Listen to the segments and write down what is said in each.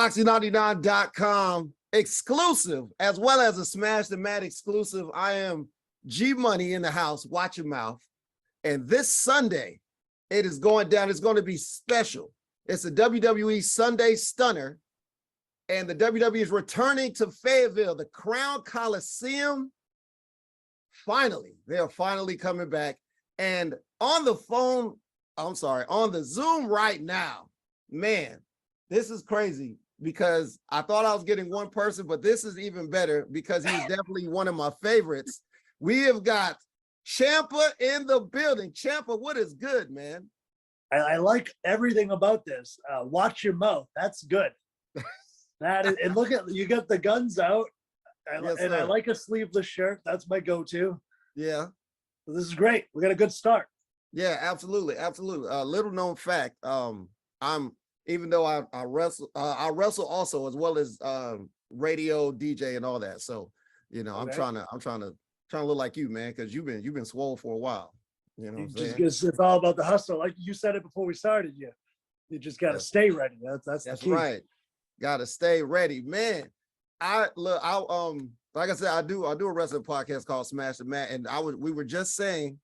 Boxing99.com exclusive, as well as a Smash the Mat exclusive. I am G-Money in the house. Watch your mouth. And this Sunday, it is going down. It's going to be special. It's a WWE Sunday Stunner. And the WWE is returning to Fayetteville, the Crown Coliseum. Finally, they are finally coming back. And on the phone, on the Zoom right now, man, this is crazy because I thought I was getting one person, but this is even better because he's definitely one of my favorites. We have got Ciampa in the building. Ciampa, what is good, man? I like everything about this. Watch your mouth. That's good. That is, and look at, you got the guns out. Yes, and I like a sleeveless shirt. That's my go-to. Yeah. So this is great. We got a good start. Yeah, absolutely, absolutely. Little known fact. Even though I wrestle also, as well as radio DJ and all that. So, you know, okay. I'm trying to look like you, man, because you've been swole for a while. You know what I'm saying? It's all about the hustle. Like you said it before we started, you just got to stay ready. That's right. Got to stay ready, man. Like I said, I do a wrestling podcast called Smash the Mat, and we were just saying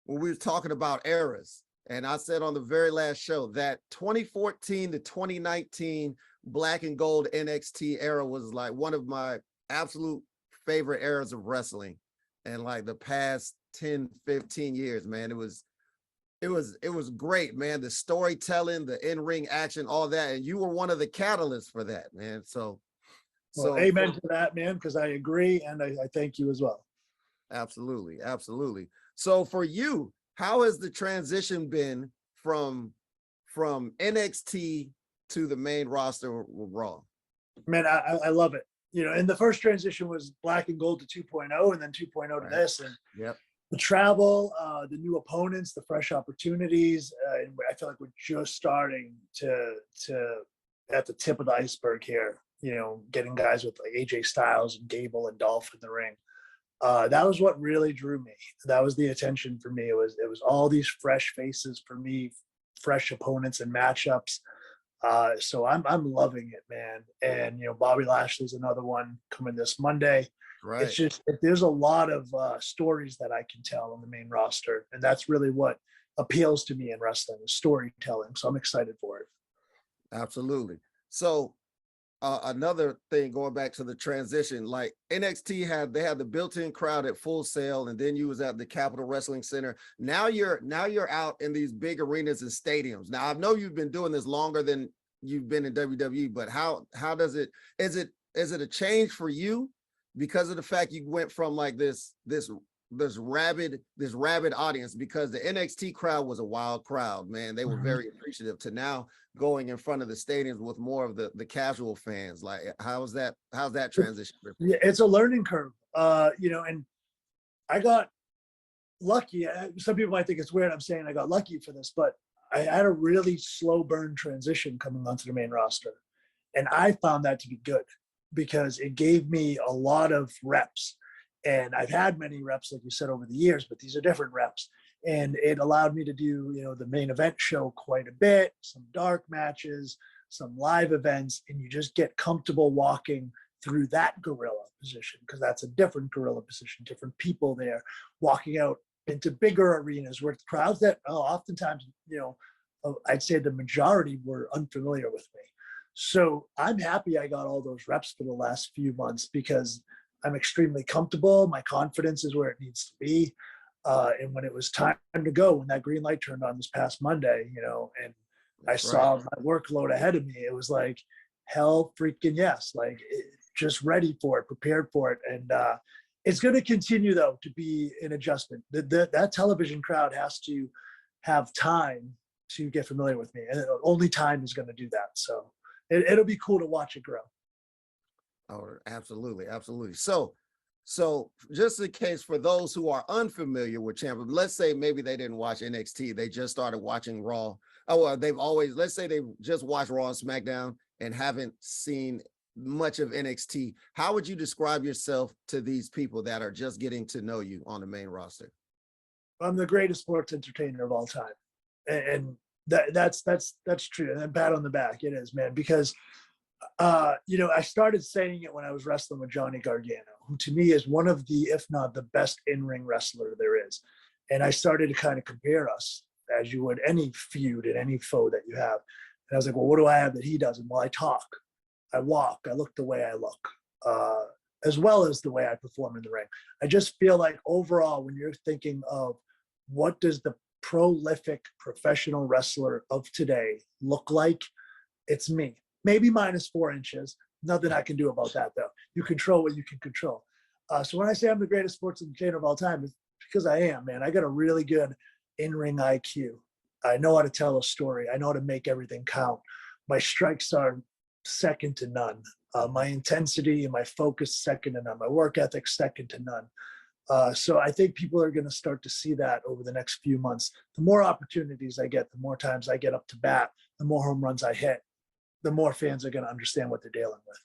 when we were talking about eras, and I said on the very last show that 2014 to 2019 black and gold NXT era was like one of my absolute favorite eras of wrestling. And like the past 10, 15 years, man, it was great, man. The storytelling, the in-ring action, all that. And you were one of the catalysts for that, man. So amen to that, man, because I agree. And I thank you as well. Absolutely. Absolutely. So for you, how has the transition been from NXT to the main roster of Raw? Man, I love it. You know, and the first transition was black and gold to 2.0 and then 2.0 to this. And yep. The travel, the new opponents, the fresh opportunities. And I feel like we're just starting to at the tip of the iceberg here, you know, getting guys with like AJ Styles and Gable and Dolph in the ring. That was what really drew me. That was the attention for me. It was all these fresh faces for me, fresh opponents and matchups. So I'm loving it, man. And, you know, Bobby Lashley's another one coming this Monday. Right. It's just, there's a lot of stories that I can tell on the main roster. And that's really what appeals to me in wrestling, is storytelling. So I'm excited for it. Absolutely. So another thing, going back to the transition, like NXT had the built-in crowd at Full Sail, and then you was at the Capitol Wrestling Center. Now you're out in these big arenas and stadiums. Now I know you've been doing this longer than you've been in WWE, but how does it, is it a change for you because of the fact you went from like this rabid audience, because the NXT crowd was a wild crowd, man. They were very appreciative, to now going in front of the stadiums with more of the casual fans. Like, how's that transition? Yeah, it's a learning curve. You know, and I got lucky. Some people might think it's weird I'm saying I got lucky for this, but I had a really slow burn transition coming onto the main roster. And I found that to be good because it gave me a lot of reps. And I've had many reps, like you said, over the years, but these are different reps. And it allowed me to do, you know, the main event show quite a bit, some dark matches, some live events, and you just get comfortable walking through that gorilla position, because that's a different gorilla position, different people there, walking out into bigger arenas where crowds that oftentimes, you know, I'd say the majority were unfamiliar with me. So I'm happy I got all those reps for the last few months, because I'm extremely comfortable. My confidence is where it needs to be. And when it was time to go, when that green light turned on this past Monday, you know, and I saw my workload ahead of me, it was like, hell freaking yes, like just ready for it, prepared for it. And it's going to continue, though, to be an adjustment. That television crowd has to have time to get familiar with me. And only time is going to do that. So it'll be cool to watch it grow. Oh, absolutely. Absolutely. So just in case for those who are unfamiliar with Ciampa, let's say maybe they didn't watch NXT, they just started watching Raw. Let's say they just watched Raw and SmackDown and haven't seen much of NXT. How would you describe yourself to these people that are just getting to know you on the main roster? I'm the greatest sports entertainer of all time. And that's true. And pat on the back, it is, man, because I started saying it when I was wrestling with Johnny Gargano, who to me is one of the, if not the best in-ring wrestler there is. And I started to kind of compare us, as you would any feud and any foe that you have. And I was like, well, what do I have that he doesn't? Well, I talk, I walk, I look the way I look, as well as the way I perform in the ring. I just feel like overall, when you're thinking of what does the prolific professional wrestler of today look like, it's me. Maybe minus 4 inches. Nothing I can do about that, though. You control what you can control. So when I say I'm the greatest sports entertainer of all time, it's because I am, man. I got a really good in-ring IQ. I know how to tell a story. I know how to make everything count. My strikes are second to none. My intensity and my focus, second to none. My work ethic, second to none. So I think people are going to start to see that over the next few months. The more opportunities I get, the more times I get up to bat, the more home runs I hit, the more fans are going to understand what they're dealing with.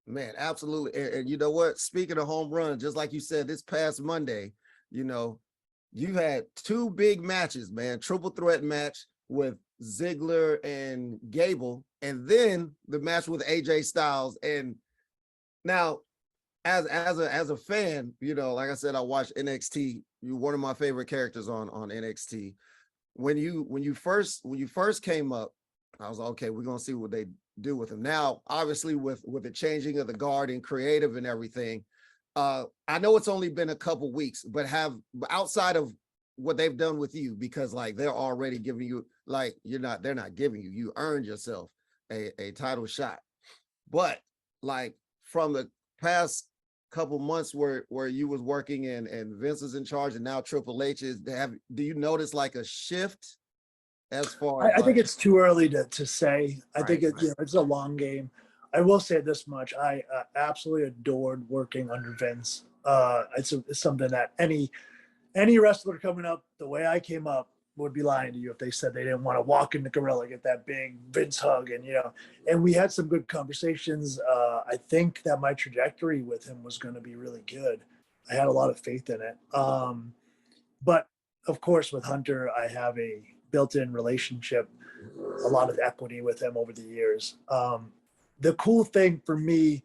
Man, absolutely. And you know what? Speaking of home run, just like you said, this past Monday, you had 2 big matches, man. Triple threat match with Ziggler and Gable, and then the match with AJ Styles. And now, as a fan, like I said, I watched NXT. You're one of my favorite characters on NXT. When you first came up, I was like, okay, we're gonna see what they do with him. Now, obviously, with the changing of the guard and creative and everything, I know it's only been a couple weeks, but outside of what they've done with you, because like they're already giving you, like they're not giving you, you earned yourself a title shot. But like from the past couple months where you was working and Vince is in charge and now Triple H is, do you notice like a shift? As far as I think it's too early to say. I think right. It's a long game. I will say this much: I absolutely adored working under Vince. It's something that any wrestler coming up the way I came up would be lying to you if they said they didn't want to walk in the gorilla, get that big Vince hug, and we had some good conversations. I think that my trajectory with him was going to be really good. I had a lot of faith in it. But of course, with Hunter, I have a built-in relationship, a lot of equity with him over the years. The cool thing for me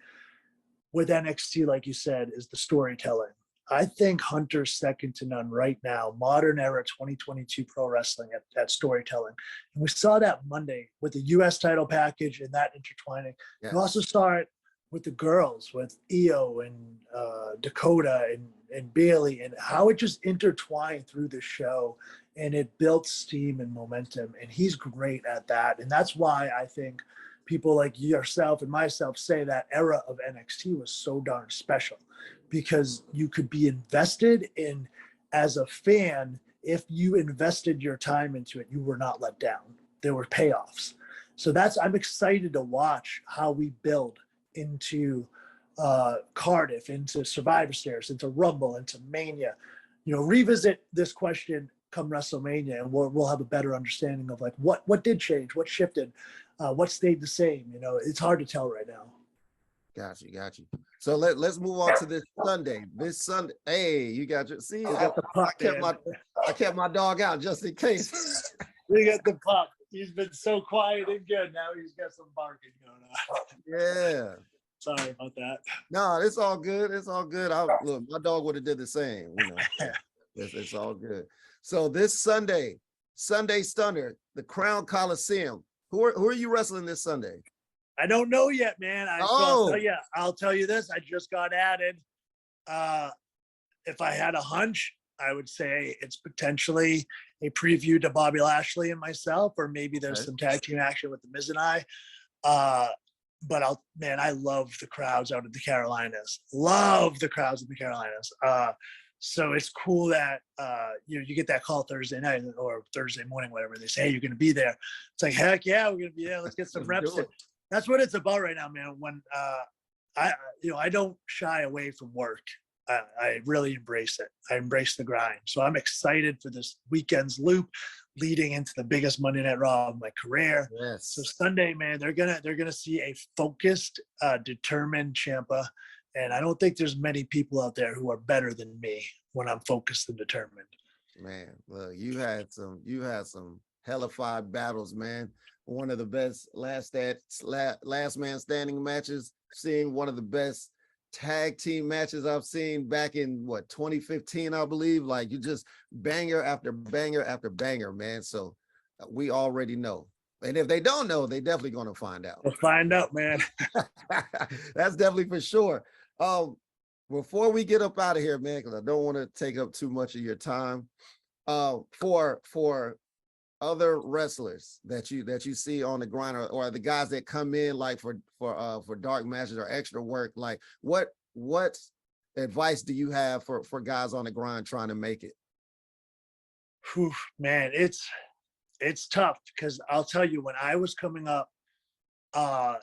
with NXT, like you said, is the storytelling. I think Hunter's second to none right now, modern era 2022 pro wrestling at storytelling. And we saw that Monday with the US title package and that intertwining. Yes. You also saw it with the girls, with Io and Dakota and Bailey, and how it just intertwined through the show, and it built steam and momentum. And he's great at that. And that's why I think people like yourself and myself say that era of NXT was so darn special, because you could be invested in as a fan. If you invested your time into it, you were not let down. There were payoffs. So I'm excited to watch how we build into Cardiff, into Survivor Series, into Rumble, into Mania. Revisit this question come WrestleMania, and we'll have a better understanding of like what did change, what shifted, what stayed the same. It's hard to tell right now. Got you. So let's move on to this Sunday. This Sunday, hey, you got your see. I kept my dog out just in case. We got the pup. He's been so quiet and good. Now he's got some barking going on. Yeah. Sorry about that. No, it's all good. It's all good. Look, my dog would have did the same. It's all good. So this Sunday Stunner, the Crown Coliseum. Who are you wrestling this Sunday? I don't know yet, man. I'll tell you this. I just got added. If I had a hunch, I would say it's potentially a preview to Bobby Lashley and myself, or maybe there's some tag team action with the Miz and I. But I love the crowds out in the Carolinas. So it's cool that you get that call Thursday night or Thursday morning, whatever. They say, hey, you're going to be there. It's like, heck yeah, we're going to be there. Let's get some reps in. That's what it's about right now, man. When I don't shy away from work. I really embrace it. I embrace the grind. So I'm excited for this weekend's loop leading into the biggest Monday Night Raw of my career. Yes. So Sunday, man, they're gonna see a focused, determined Ciampa. And I don't think there's many people out there who are better than me when I'm focused and determined. Man, look, you had some hellified battles, man. one of the best last man standing matches, seeing one of the best tag team matches I've seen back in 2015, I believe. Like, you just banger after banger after banger, man. So we already know. And if they don't know, they definitely going to find out. We'll find out, man. That's definitely for sure. Before we get up out of here, man, because I don't want to take up too much of your time, for other wrestlers that you see on the grind, or the guys that come in like for dark matches or extra work, like what advice do you have for guys on the grind trying to make it? Whew, man, it's tough, because I'll tell you, when I was coming up, I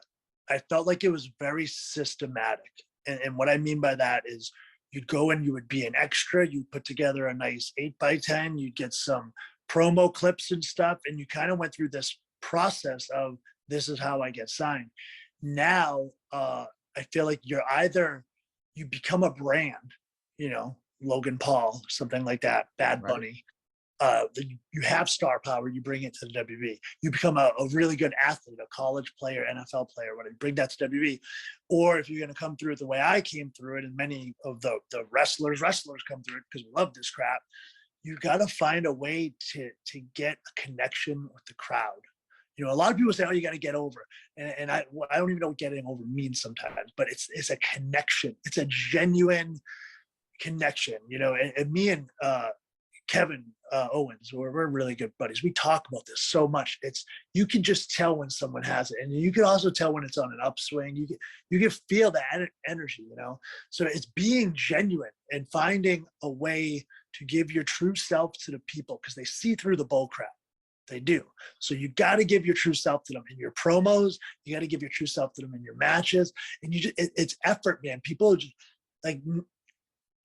felt like it was very systematic. And what I mean by that is, you'd go in, you would be an extra, you'd put together a nice 8x10, you'd get some promo clips and stuff, and you kind of went through this process of, this is how I get signed. Now, I feel like you become a brand, Logan Paul, something like that, Bad Bunny. You have star power, you bring it to the WWE. You become a really good athlete, a college player, NFL player, whatever, bring that to WWE. Or if you're going to come through it the way I came through it, and many of the wrestlers come through it, because we love this crap, you got to find a way to get a connection with the crowd. A lot of people say, oh, you got to get over. And I don't even know what getting over means sometimes, but it's a connection. It's a genuine connection, and me and Kevin Owens, we're really good buddies. We talk about this so much. You can just tell when someone has it, and you can also tell when it's on an upswing. You can feel that energy, So it's being genuine and finding a way to give your true self to the people, because they see through the bull crap. They do. So you got to give your true self to them in your promos. You got to give your true self to them in your matches, and it's effort, man. People just, like,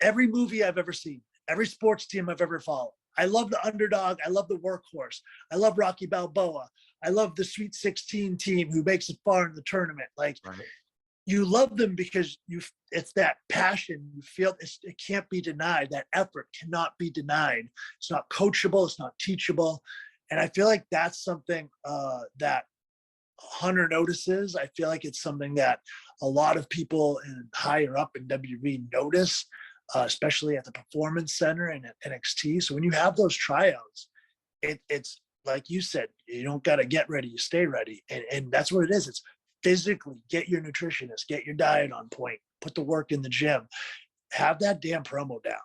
every movie I've ever seen, every sports team I've ever followed, I love the underdog. I love the workhorse. I love Rocky Balboa. I love the Sweet 16 team who makes it far in the tournament. Like, you love them because it's that passion. You feel it can't be denied. That effort cannot be denied. It's not coachable. It's not teachable. And I feel like that's something that Hunter notices. I feel like it's something that a lot of people higher up in WWE notice, especially at the Performance Center and at NXT. So when you have those tryouts, it's like you said, you don't got to get ready, you stay ready. And that's what it is. It's physically get your nutritionist, get your diet on point, put the work in the gym, have that damn promo down.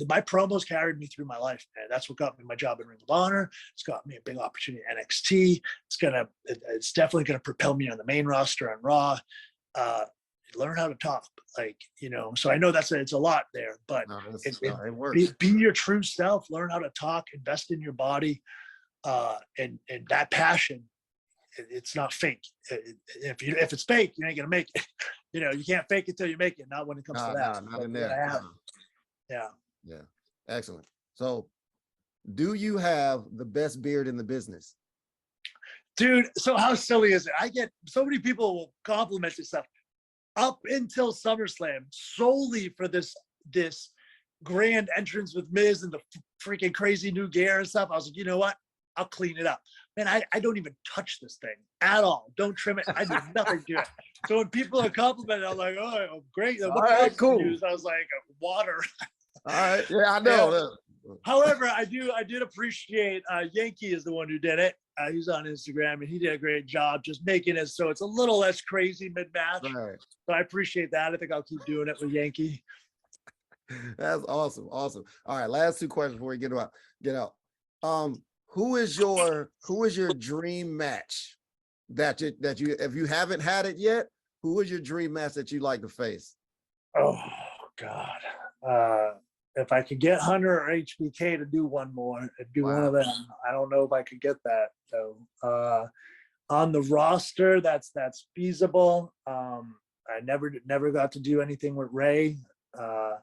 My promos carried me through my life, man. That's what got me my job in Ring of Honor. It's got me a big opportunity at NXT. It's definitely gonna propel me on the main roster on Raw. Learn how to talk, so I know it's a lot there, but it works. Be your true self. Learn how to talk. Invest in your body, and that passion. It's not fake. If it's fake, you ain't gonna make it. You can't fake it till you make it. Not when it comes to that. Not in there. Yeah. Excellent. So, do you have the best beard in the business? Dude, so how silly is it? I get so many people will compliment this stuff up until SummerSlam solely for this grand entrance with Miz and the freaking crazy new gear and stuff. I was like, you know what? I'll clean it up. Man, I don't even touch this thing at all. Don't trim it. I do nothing to it. So when people are complimenting, I'm like, oh, great. What products do you use? I was like, water. All right. Yeah, I know. However, I did appreciate Yankee is the one who did it. He's on Instagram, and he did a great job just making it so it's a little less crazy mid-match. Right. So I appreciate that. I think I'll keep doing it with Yankee. That's awesome. Awesome. All right. Last two questions before we get out. Who is your dream match that you if you haven't had it yet, who is your dream match that you like to face? Oh God. If I could get Hunter or HBK to do one more, I'd do one of them. I don't know if I could get that though. On the roster, that's feasible. I never got to do anything with Ray. I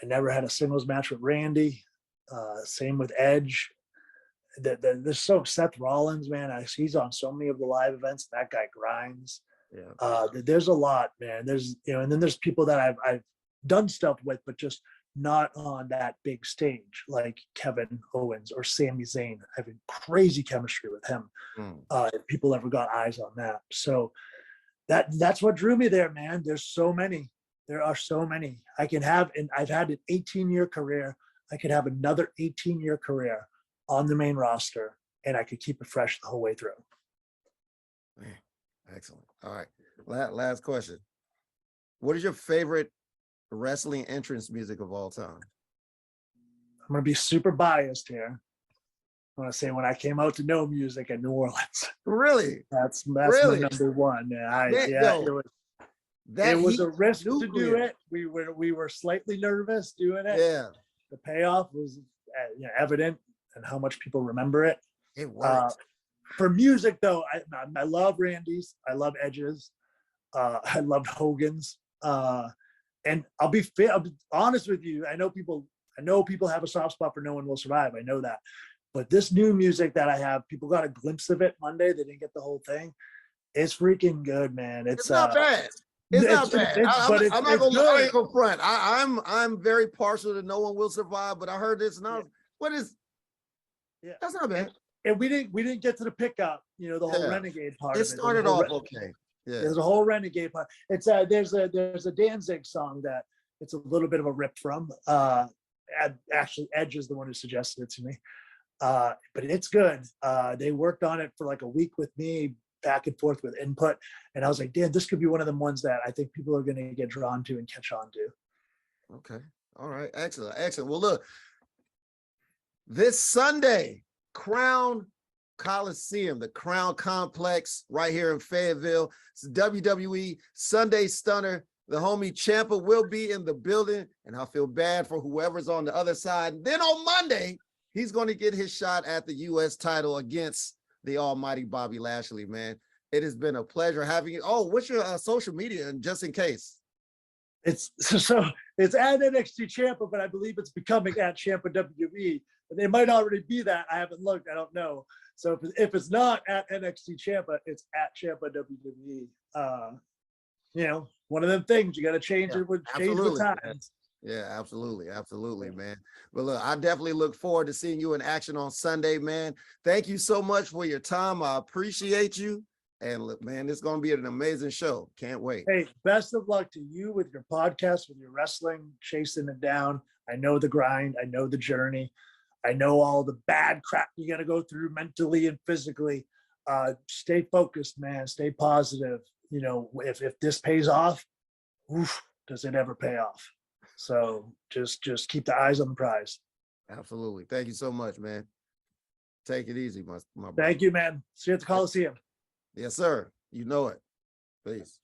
never had a singles match with Randy. Same with Edge. There's Seth Rollins, man. He's on so many of the live events. That guy grinds. Yeah. There's a lot, man. There's and then there's people that I've done stuff with, but just not on that big stage like Kevin Owens or Sami Zayn, having crazy chemistry with him. If people ever got eyes on that. So that's what drew me there, man. There's so many. There are so many. I can have, and I've had an 18-year career. I could have another 18-year career on the main roster, and I could keep it fresh the whole way through. Man, excellent. All right. Last question. What is your favorite wrestling entrance music of all time? I'm going to be super biased here. I want to say when I came out to know music in New Orleans. Really? That's Really? my number one. That it was a heat risk to nuclear. do it. We were slightly nervous doing it. Yeah, The payoff was evident, and how much people remember it. it worked. For music, though, I love Randy's. I love Edge's. I loved Hogan's. And I'll be honest with you. I know people have a soft spot for No One Will Survive. I know that. But this new music that I have, people got a glimpse of it Monday. They didn't get the whole thing. It's freaking good, man. It's not bad. It's not bad. I'm not gonna go front. I'm very partial to No One Will Survive, but I heard this and I was, what is? Yeah, that's not bad. And we didn't get to the pickup. The whole renegade part. It started off okay. Yeah, there's a whole renegade part. It's there's a Danzig song that it's a little bit of a rip from. Actually, Edge is the one who suggested it to me. But it's good. They worked on it for like a week with me, back and forth with input. And I was like, Dan, this could be one of the ones that I think people are going to get drawn to and catch on to. Okay. All right. Excellent. Excellent. Well, look, this Sunday, Crown Coliseum, the Crown Complex right here in Fayetteville. It's WWE Sunday Stunner. The homie Ciampa will be in the building, and I feel bad for whoever's on the other side. Then on Monday, he's going to get his shot at the U.S. title against the almighty Bobby Lashley, man. It has been a pleasure having you. Oh, what's your social media, and just in case? It's it's at NXT Ciampa, but I believe it's becoming at Ciampa WWE. It might already be that. I haven't looked. I don't know. So if it's not at NXT Ciampa, it's at Ciampa WWE. One of them things you got to change it with times. Yeah, absolutely, man. But look, I definitely look forward to seeing you in action on Sunday, man. Thank you so much for your time. I appreciate you. And look, man, it's going to be an amazing show. Can't wait. Hey, best of luck to you with your podcast, with your wrestling, chasing it down. I know the grind. I know the journey. I know all the bad crap you got to go through mentally and physically. Stay focused, man. Stay positive. If this pays off, does it ever pay off? So just keep the eyes on the prize. Absolutely. Thank you so much, man. Take it easy, my brother. Thank you, man. See you at the Coliseum. Yes, sir. You know it. Peace.